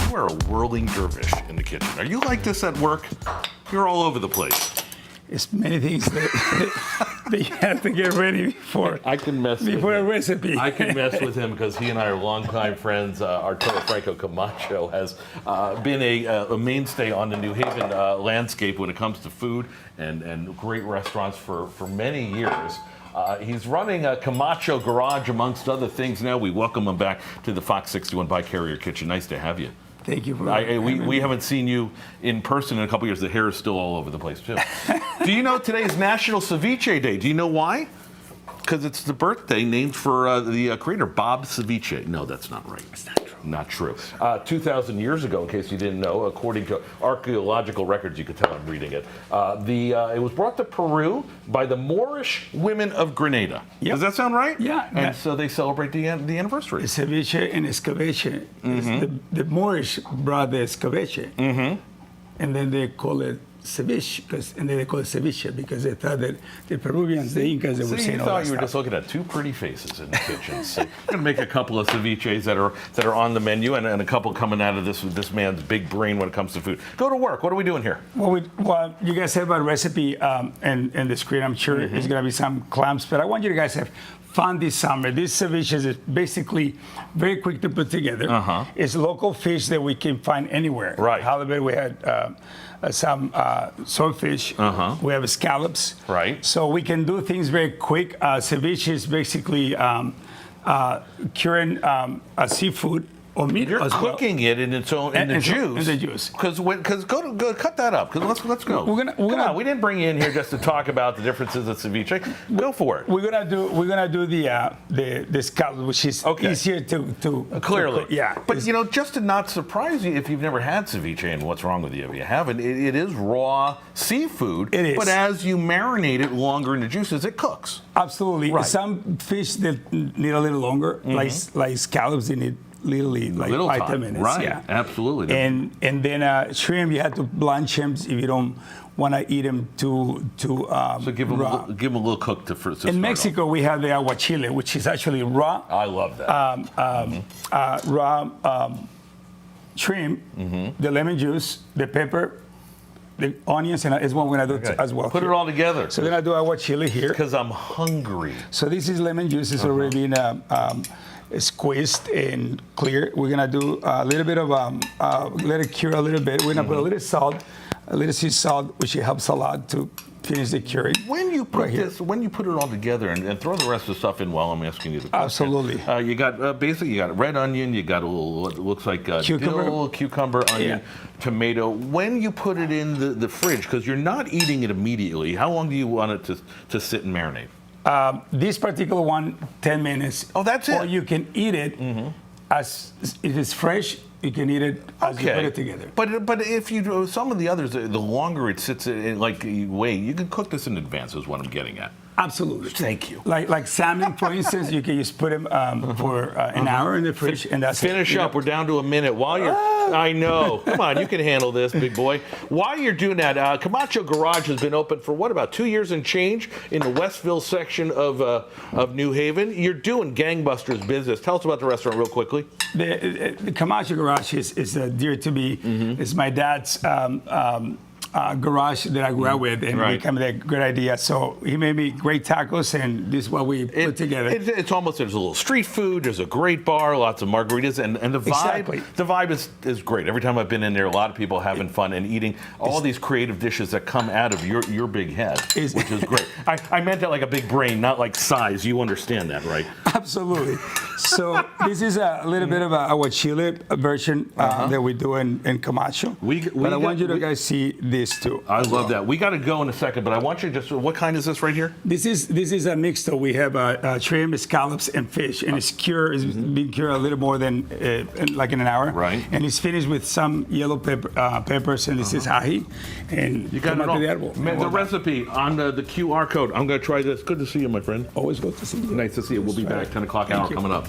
you are a whirling dervish in the kitchen. Are you like this at work? You're all over the place. It's many things that you have to get ready before. I can mess before with a recipe. I can mess with him because he and I are longtime friends. Arturo Franco Camacho has been a mainstay on the New Haven landscape when it comes to food and great restaurants for many years. He's running a Camacho Garage, amongst other things now. We welcome him back to the Fox 61 by Carrier Kitchen. Nice to have you. Thank you. We haven't seen you in person in a couple years. The hair is still all over the place, too. Do you know today is National Ceviche Day? Do you know why? Because it's the birthday named for the creator, Bob Ceviche. No, that's not right. That's not true. Not true. 2,000 years ago, in case you didn't know, according to archaeological records, you could tell I'm reading it, it was brought to Peru by the Moorish women of Grenada. Yep. Does that sound right? Yeah. And so they celebrate the anniversary. The ceviche and escabeche. The Moorish brought the escabeche, and then they call it ceviche, and then they call it ceviche because they thought that the Peruvians, the Incas, they were saying you all thought that you were stuff. just looking at two pretty faces in the kitchen. So I'm going to make a couple of ceviches that are on the menu, and a couple coming out of this man's big brain when it comes to food. Go to work. What are we doing here? Well, you guys have a recipe and the screen. I'm sure it's going to be some clams, but I want you guys to have fun this summer. This ceviche is basically very quick to put together. It's local fish that we can find anywhere. Right. Halibut, we had some swordfish. We have scallops. Right. So we can do things very quick. Ceviche is basically curing a seafood or meat. You're as cooking it in its own in the juice. In the juice. Because go cut that up. Because let's go. We're gonna We didn't bring you in here just to talk about the differences of ceviche. Go for it. We're gonna do the scallops, which is easier to clearly. cook. Yeah. But just to not surprise you, if you've never had ceviche, and what's wrong with you if you haven't, it is raw seafood. It is. But as you marinate it longer in the juices, it cooks. Absolutely. Right. Some fish that need a little longer, like scallops, they need literally like 5 to 10 minutes. Right. Yeah. Absolutely. And then shrimp, you have to blanch them if you don't want to eat them too so give them raw. a little cook to first. In Mexico, we have the aguachile, which is actually raw. I love that. Raw shrimp, the lemon juice, the pepper, the onions, and is what we're gonna do as well. Put it all together. So we're gonna do aguachile here. Because I'm hungry. So this is lemon juice. It's already been squeezed and clear. We're gonna do a little bit of let it cure a little bit. We're gonna put a little salt, a little sea salt, which helps a lot to finish the curing. When you put when you put it all together and throw the rest of the stuff in while I'm asking you to cook Absolutely. you got basically you got red onion, you got a little what looks like dill, cucumber, onion, tomato. When you put it in the fridge, because you're not eating it immediately, how long do you want it to sit and marinate? This particular one, 10 minutes. Oh, that's it. Or you can eat it as if it's fresh. You can eat it as you put it together. But if you do some of the others, the longer it sits in, like wait, you can cook this in advance. Is what I'm getting at. Absolutely. Thank you. Like salmon, for instance, you can just put them for an hour in the fridge, and that's Finish it. up. We're down to a minute. While you're, I know. Come on, you can handle this, big boy. While you're doing that, Camacho Garage has been open for what, about 2 years and change in the Westville section of New Haven. You're doing gangbusters business. Tell us about the restaurant real quickly. The Camacho Garage is dear to me. It's my dad's garage that I grew up with, and we came with a great idea. So he made me great tacos, and this is what we put together. It's almost, there's a little street food, there's a great bar, lots of margaritas, and the vibe. The vibe is great. Every time I've been in there, a lot of people having fun and eating all these creative dishes that come out of your big head, which is great. I meant that like a big brain, not like size. You understand that, right? Absolutely. So this is a little bit of a aguachile version that we do in Camacho. But I want you to guys see this too. I love that. We got to go in a second, but I want you to just, what kind is this right here? This is a mixto. We have shrimp, scallops, and fish, and it's been cured a little more than like in an hour. Right. And it's finished with some yellow peppers, and this is ají. And you got it all. The recipe on the QR code. I'm going to try this. Good to see you, my friend. Always good to see you. Nice to see you. We'll be back. 10 o'clock hour coming up.